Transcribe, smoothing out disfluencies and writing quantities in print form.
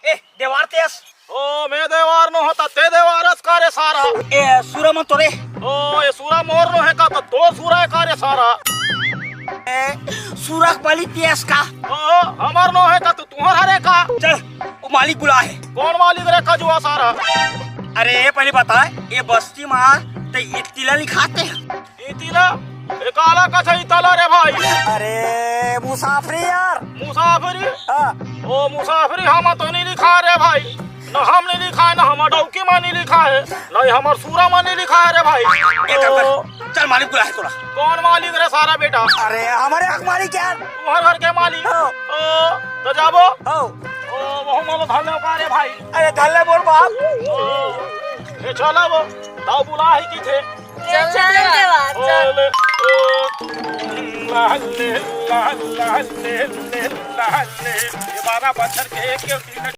ए देवार तेस ओ मैं देवार नो होता ते देवारस कार्य सारा ए सूरा मन तोरे ओ ये सूरा मोर नो है का तो सूरा है कार्य सारा ए सूरा पाली तेस का ओ हमार नो है का तो तुम्हारा रे का चल वो मालिक बुला है। कौन मालिक रे का जुआ सारा अरे पहले बता ये बस्ती मार ते इतिला लिखाते हैं इतिला ए काला का छै इतला रे भाई अरे मुसाफरी यार मुसाफरी हाँ ओ मुसाफरी हम तो नहीं लिखा रे भाई न हमने लिखा है न हम डौकी मानी लिखा है नहीं हमार सूरा मानी लिखा है रे भाई एक काम कर चल मालिक बुला है तोरा। कौन मालिक रे सारा बेटा अरे हमारे हक मालिक यार तुम्हारे घर के मालिक हाँ। ओ तो जाबो हो ओ वो हम धल्ले का रे भाई अरे धल्ले बोल बाप ओ ए चला वो दाऊ बुला ही की थे चल देवार चल ओले ओ ला ले ला ले ला ले ये 12 बच्चर के एक